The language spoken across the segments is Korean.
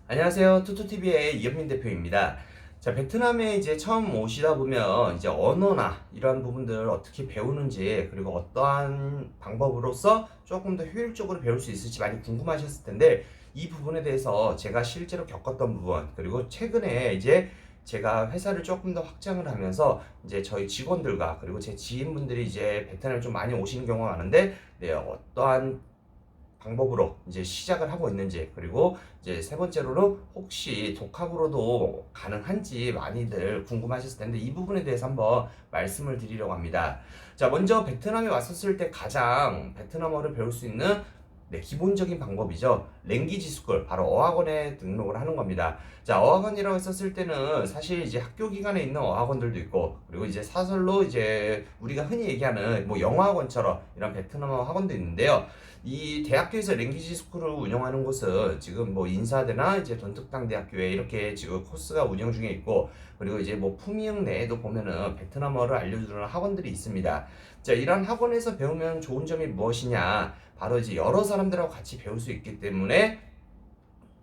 안녕하세요. 투투TV의 이현민 대표입니다. 자, 베트남에 이제 처음 오시다 보면 이제 언어나 이러한 부분들 어떻게 배우는지 그리고 어떠한 방법으로서 조금 더 효율적으로 배울 수 있을지 많이 궁금하셨을 텐데 이 부분에 대해서 제가 실제로 겪었던 부분 그리고 최근에 이제 제가 회사를 조금 더 확장을 하면서 이제 저희 직원들과 그리고 제 지인분들이 이제 베트남을 좀 많이 오시는 경우가 많은데 네, 어떠한 방법으로 이제 시작을 하고 있는지 그리고 이제 세 번째로는 혹시 독학으로도 가능한지 많이들 궁금하셨을 텐데 이 부분에 대해서 한번 말씀을 드리려고 합니다. 자, 먼저 베트남에 왔었을 때 가장 베트남어를 배울 수 있는 기본적인 방법이죠. 랭귀지 스쿨, 바로 어학원에 등록을 하는 겁니다. 자, 어학원이라고 했었을 때는 사실 이제 학교 기관에 있는 어학원들도 있고, 그리고 이제 사설로 이제 우리가 흔히 얘기하는 뭐 영어학원처럼 이런 베트남어 학원도 있는데요. 이 대학교에서 랭귀지 스쿨을 운영하는 곳은 지금 뭐 인사대나 이제 돈특당 대학교에 이렇게 지금 코스가 운영 중에 있고, 그리고 이제 뭐 푸미흥 내에도 보면은 베트남어를 알려주는 학원들이 있습니다. 자, 이런 학원에서 배우면 좋은 점이 무엇이냐? 바로 이제 여러 사람들하고 같이 배울 수 있기 때문에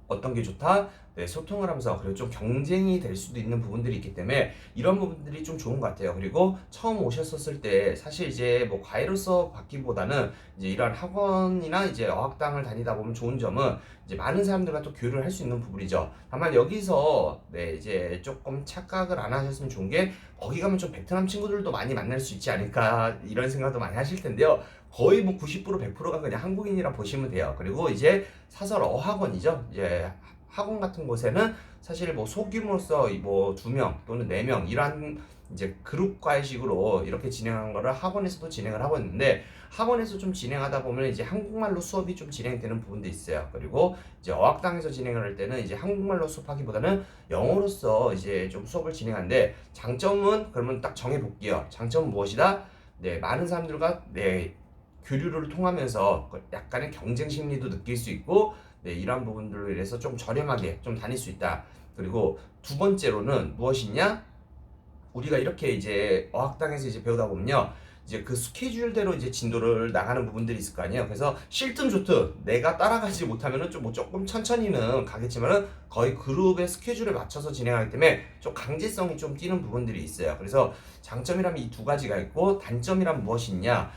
어떤 게 좋다? 네, 소통을 하면서 그리고 좀 경쟁이 될 수도 있는 부분들이 있기 때문에 이런 부분들이 좀 좋은 것 같아요. 그리고 처음 오셨었을 때 사실 이제 뭐 과외로서 받기보다는 이제 이런 학원이나 이제 어학당을 다니다 보면 좋은 점은 이제 많은 사람들과 또 교류를 할 수 있는 부분이죠. 다만 여기서 네, 이제 조금 착각을 안 하셨으면 좋은 게 거기 가면 좀 베트남 친구들도 많이 만날 수 있지 않을까 이런 생각도 많이 하실 텐데요. 거의 뭐 90% 100%가 그냥 한국인이라 보시면 돼요. 그리고 이제 사설 어학원이죠. 이제 학원 같은 곳에는 사실 뭐 소규모로서 뭐 2명 또는 4명 이런 이제 그룹 과외식으로 이렇게 진행한 거를 학원에서도 진행을 하고 있는데 학원에서 좀 진행하다 보면 이제 한국말로 수업이 좀 진행되는 부분도 있어요. 그리고 이제 어학당에서 진행을 할 때는 이제 한국말로 수업하기보다는 영어로서 이제 좀 수업을 진행하는데 장점은 그러면 딱 정해 볼게요. 장점은 무엇이다? 네, 많은 사람들과 교류를 통하면서 약간의 경쟁 심리도 느낄 수 있고 네, 이러한 부분들로 인해서 좀 저렴하게 좀 다닐 수 있다. 그리고 두 번째로는 무엇이냐? 우리가 이렇게 이제 어학당에서 이제 배우다 보면요. 이제 그 스케줄대로 이제 진도를 나가는 부분들이 있을 거 아니에요. 그래서 싫든 좋든 내가 따라가지 못하면은 좀 뭐 조금 천천히는 가겠지만은 거의 그룹의 스케줄에 맞춰서 진행하기 때문에 좀 강제성이 좀 띄는 부분들이 있어요. 그래서 장점이라면 이 두 가지가 있고 단점이란 무엇이 있냐?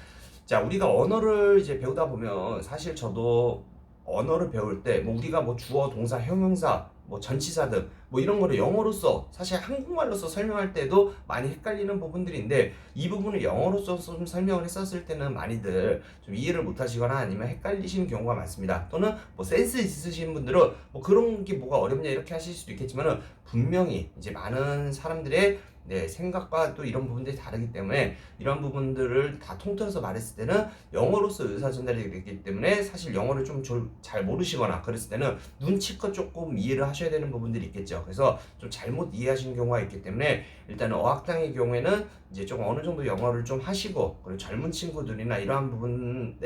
자, 우리가 언어를 이제 배우다 보면 사실 저도 언어를 배울 때 뭐 우리가 뭐 주어, 동사, 형용사, 뭐 전치사 등 뭐 이런 거를 영어로서 사실 한국말로서 설명할 때도 많이 헷갈리는 부분들인데 이 부분을 영어로서 좀 설명을 했었을 때는 많이들 좀 이해를 못 하시거나 아니면 헷갈리시는 경우가 많습니다. 또는 뭐 센스 있으신 분들은 뭐 그런 게 뭐가 어렵냐 이렇게 하실 수도 있겠지만은 분명히 이제 많은 사람들의 생각과 또 이런 부분들이 다르기 때문에 이런 부분들을 다 통틀어서 말했을 때는 영어로서 의사 전달이 되기 때문에 사실 영어를 좀 잘 모르시거나 그랬을 때는 눈치껏 조금 이해를 하셔야 되는 부분들이 있겠죠. 그래서 좀 잘못 이해하시는 경우가 있기 때문에 일단은 어학당의 경우에는 이제 조금 어느 정도 영어를 좀 하시고 그리고 젊은 친구들이나 이러한 부분,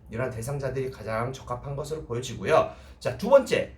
이러한 대상자들이 가장 적합한 것으로 보여지고요. 자, 두 번째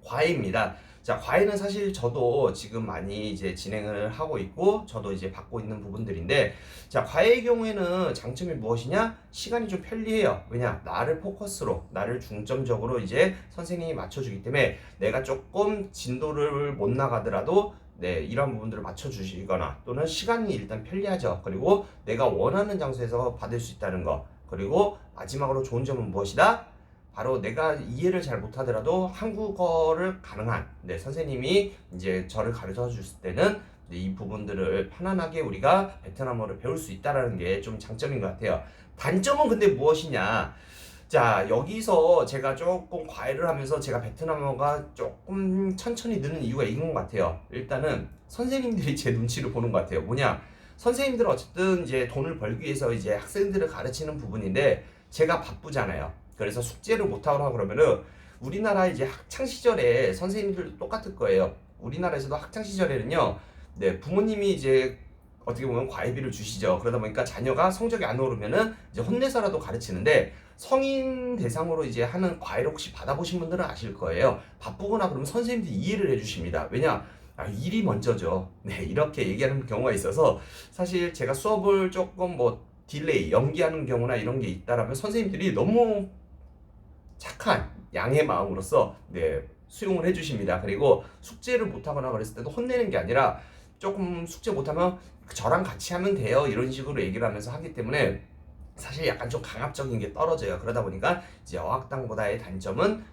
과외입니다. 자, 과외는 사실 저도 지금 많이 이제 진행을 하고 있고, 저도 이제 받고 있는 부분들인데, 자, 과외의 경우에는 장점이 무엇이냐? 시간이 좀 편리해요. 왜냐? 나를 포커스로, 나를 중점적으로 이제 선생님이 맞춰주기 때문에 내가 조금 진도를 못 나가더라도 이런 부분들을 맞춰주시거나 또는 시간이 일단 편리하죠. 그리고 내가 원하는 장소에서 받을 수 있다는 거. 그리고 마지막으로 좋은 점은 무엇이다? 바로 내가 이해를 잘 못하더라도 한국어를 가능한 선생님이 이제 저를 가르쳐 줬을 때는 이 부분들을 편안하게 우리가 베트남어를 배울 수 있다는 게 좀 장점인 것 같아요. 단점은 근데 무엇이냐? 자, 여기서 제가 조금 과외를 하면서 제가 베트남어가 조금 천천히 느는 이유가 있는 것 같아요. 일단은 선생님들이 제 눈치를 보는 것 같아요. 뭐냐? 선생님들은 어쨌든 이제 돈을 벌기 위해서 이제 학생들을 가르치는 부분인데 제가 바쁘잖아요. 그래서 숙제를 못하거나 그러면은 우리나라 이제 학창 시절에 선생님들도 똑같을 거예요. 우리나라에서도 학창 시절에는요, 부모님이 이제 어떻게 보면 과외비를 주시죠. 그러다 보니까 자녀가 성적이 안 오르면은 이제 혼내서라도 가르치는데 성인 대상으로 이제 하는 과외를 혹시 받아보신 분들은 아실 거예요. 바쁘거나 그러면 선생님들이 이해를 해주십니다. 왜냐? 일이 먼저죠. 네, 이렇게 얘기하는 경우가 있어서 사실 제가 수업을 조금 뭐 딜레이, 연기하는 경우나 이런 게 있다라면 선생님들이 너무 착한 양의 마음으로서 수용을 해주십니다. 그리고 숙제를 못하거나 그랬을 때도 혼내는 게 아니라 조금 숙제 못하면 저랑 같이 하면 돼요, 이런 식으로 얘기를 하면서 하기 때문에 사실 약간 좀 강압적인 게 떨어져요. 그러다 보니까 이제 어학당보다의 단점은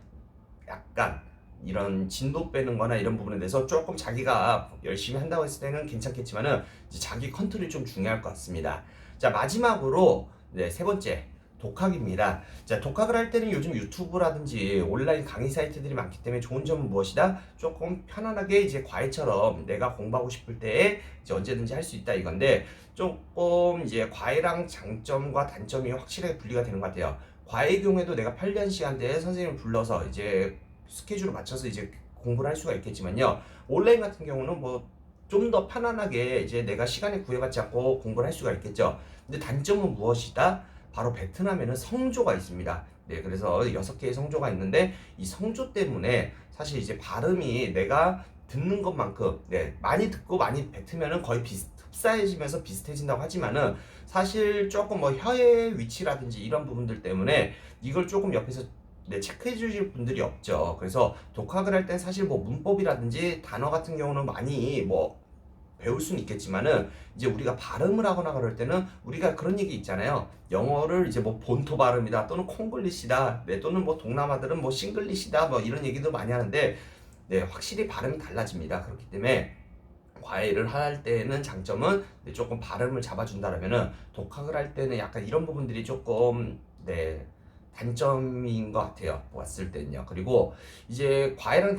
약간 이런 진도 빼는 거나 이런 부분에 대해서 조금 자기가 열심히 한다고 했을 때는 괜찮겠지만은 이제 자기 컨트롤이 좀 중요할 것 같습니다. 자, 마지막으로 네, 세 번째 독학입니다. 자, 독학을 할 때는 요즘 유튜브라든지 온라인 강의 사이트들이 많기 때문에 좋은 점은 무엇이다? 조금 편안하게 이제 과외처럼 내가 공부하고 싶을 때에 이제 언제든지 할 수 있다 이건데, 조금 이제 과외랑 장점과 단점이 확실하게 분리가 되는 것 같아요. 과외의 경우에도 내가 편리한 시간대에 선생님을 불러서 이제 스케줄을 맞춰서 이제 공부를 할 수가 있겠지만요. 온라인 같은 경우는 뭐 좀 더 편안하게 이제 내가 시간에 구애받지 않고 공부를 할 수가 있겠죠. 근데 단점은 무엇이다? 바로 베트남에는 성조가 있습니다. 네, 그래서 6개의 성조가 있는데 이 성조 때문에 사실 이제 발음이 내가 듣는 것만큼 네, 많이 듣고 많이 뱉으면은 거의 흡사해지면서 비슷해진다고 하지만은 사실 조금 뭐 혀의 위치라든지 이런 부분들 때문에 이걸 조금 옆에서 네, 체크해 주실 분들이 없죠. 그래서 독학을 할 땐 사실 뭐 문법이라든지 단어 같은 경우는 많이 뭐 배울 수는 있겠지만은 이제 우리가 발음을 하거나 그럴 때는 우리가 그런 얘기 있잖아요. 영어를 이제 뭐 본토 발음이다 또는 콩글리시다, 네, 또는 뭐 동남아들은 뭐 싱글리시다 뭐 이런 얘기도 많이 하는데 네, 확실히 발음이 달라집니다. 그렇기 때문에 과외를 할 때는 장점은 네, 조금 발음을 잡아준다라면은 독학을 할 때는 약간 이런 부분들이 조금 네, 단점인 것 같아요. 보았을 때는요. 그리고 이제 과외랑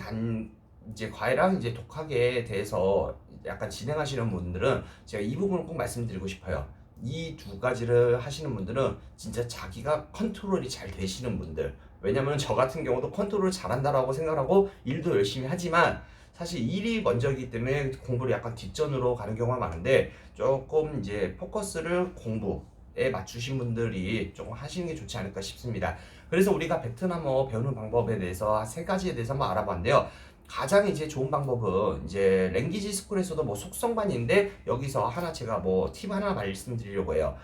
이제 독학에 대해서 약간 진행하시는 분들은 제가 이 부분을 꼭 말씀드리고 싶어요. 이 두 가지를 하시는 분들은 진짜 자기가 컨트롤이 잘 되시는 분들. 왜냐면 저 같은 경우도 컨트롤을 잘한다라고 생각하고 일도 열심히 하지만 사실 일이 먼저이기 때문에 공부를 약간 뒷전으로 가는 경우가 많은데, 조금 이제 포커스를 공부에 맞추신 분들이 조금 하시는 게 좋지 않을까 싶습니다. 그래서 우리가 베트남어 배우는 방법에 대해서 세 가지에 대해서 한번 알아봤는데요. 가장 이제 좋은 방법은 이제 랭귀지 스쿨에서도 뭐 속성반인데, 여기서 하나 제가 뭐 팁 하나 말씀드리려고 해요.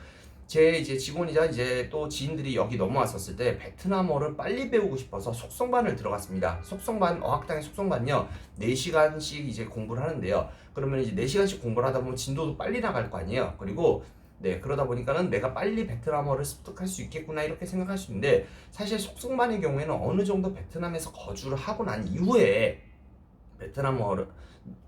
제 이제 직원이자 이제 또 지인들이 여기 넘어왔었을 때 베트남어를 빨리 배우고 싶어서 속성반을 들어갔습니다. 속성반, 어학당의 속성반요, 4시간씩 이제 공부를 하는데요. 그러면 이제 4시간씩 공부를 하다 보면 진도도 빨리 나갈 거 아니에요. 그리고 네, 그러다 보니까는 내가 빨리 베트남어를 습득할 수 있겠구나 이렇게 생각할 수 있는데, 사실 속성반의 경우에는 어느 정도 베트남에서 거주를 하고 난 이후에 베트남어를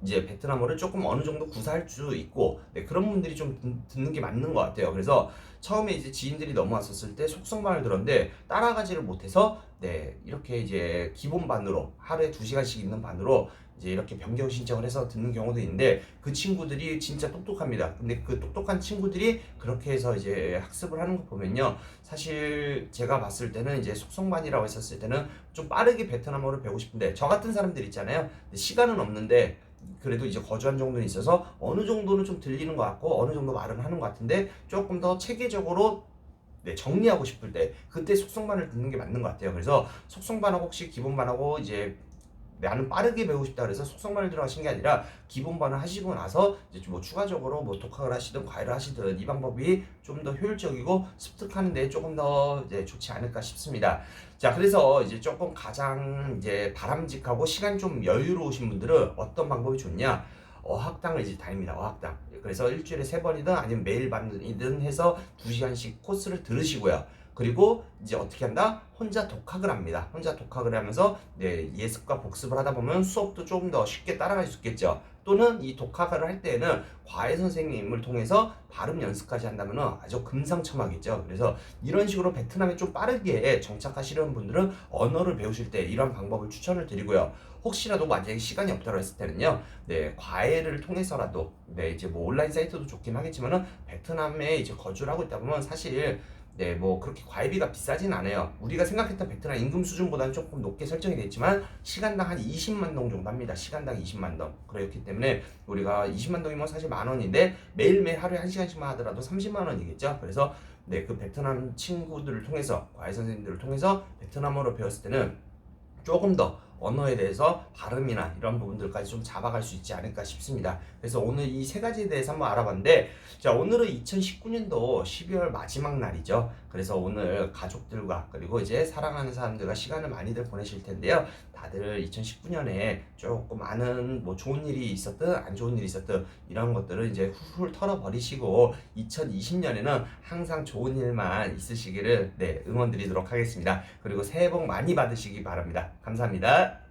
베트남어를 조금 어느 정도 구사할 수 있고, 네, 그런 분들이 좀 듣는 게 맞는 것 같아요. 그래서 처음에 이제 지인들이 넘어왔었을 때 속성반을 들었는데 따라가지를 못해서 네, 이렇게 이제 기본반으로 하루에 2시간씩 있는 반으로 이제 이렇게 변경 신청을 해서 듣는 경우도 있는데, 그 친구들이 진짜 똑똑합니다. 근데 그 똑똑한 친구들이 그렇게 해서 이제 학습을 하는 거 보면요, 사실 제가 봤을 때는 이제 속성반이라고 했었을 때는 좀 빠르게 베트남어를 배우고 싶은데, 저 같은 사람들 있잖아요. 시간은 없는데 그래도 이제 거주한 정도는 있어서 어느 정도는 좀 들리는 것 같고 어느 정도 말은 하는 것 같은데, 조금 더 체계적으로 네, 정리하고 싶을 때 그때 속성반을 듣는 게 맞는 것 같아요. 그래서 속성반하고 혹시 기본반하고 이제 나는 빠르게 배우고 싶다 그래서 속성반을 들어가신 게 아니라 기본반을 하시고 나서 이제 뭐 추가적으로 뭐 독학을 하시든 과외를 하시든 이 방법이 좀 더 효율적이고 습득하는 데 조금 더 이제 좋지 않을까 싶습니다. 자, 그래서 이제 조금 가장 이제 바람직하고 시간 좀 여유로우신 분들은 어떤 방법이 좋냐? 어학당을 이제 다닙니다. 어학당. 그래서 일주일에 3번이든 아니면 매일 반이든 해서 2시간씩 코스를 들으시고요. 그리고 이제 어떻게 한다? 혼자 독학을 합니다. 혼자 독학을 하면서 네, 예습과 복습을 하다 보면 수업도 좀 더 쉽게 따라갈 수 있겠죠. 또는 이 독학을 할 때는 과외 선생님을 통해서 발음 연습까지 한다면 아주 금상첨화겠죠. 그래서 이런 식으로 베트남에 좀 빠르게 정착하시는 분들은 언어를 배우실 때 이런 방법을 추천을 드리고요. 혹시라도 만약에 시간이 없다고 했을 때는요, 네, 과외를 통해서라도 네, 이제 뭐 온라인 사이트도 좋긴 하겠지만은 베트남에 이제 거주를 하고 있다 보면 사실 네, 뭐 그렇게 과외비가 비싸진 않아요. 우리가 생각했던 베트남 임금 수준보다는 조금 높게 설정이 됐지만 시간당 한 20만 동 정도 합니다. 시간당 20만 동. 그렇기 때문에 우리가 20만 동이면 사실 만 원인데 매일매일 하루에 1시간씩만 하더라도 30만 원이겠죠. 그래서 네, 그 베트남 친구들을 통해서 과외 선생님들을 통해서 베트남어를 배웠을 때는 조금 더 언어에 대해서 발음이나 이런 부분들까지 좀 잡아갈 수 있지 않을까 싶습니다. 그래서 오늘 이 세 가지에 대해서 한번 알아봤는데, 자, 오늘은 2019년도 12월 마지막 날이죠. 그래서 오늘 가족들과 그리고 이제 사랑하는 사람들과 시간을 많이들 보내실 텐데요. 다들 2019년에 조금 많은 뭐 좋은 일이 있었든 안 좋은 일이 있었든 이런 것들을 이제 훌훌 털어버리시고 2020년에는 항상 좋은 일만 있으시기를 네, 응원드리도록 하겠습니다. 그리고 새해 복 많이 받으시기 바랍니다. 감사합니다.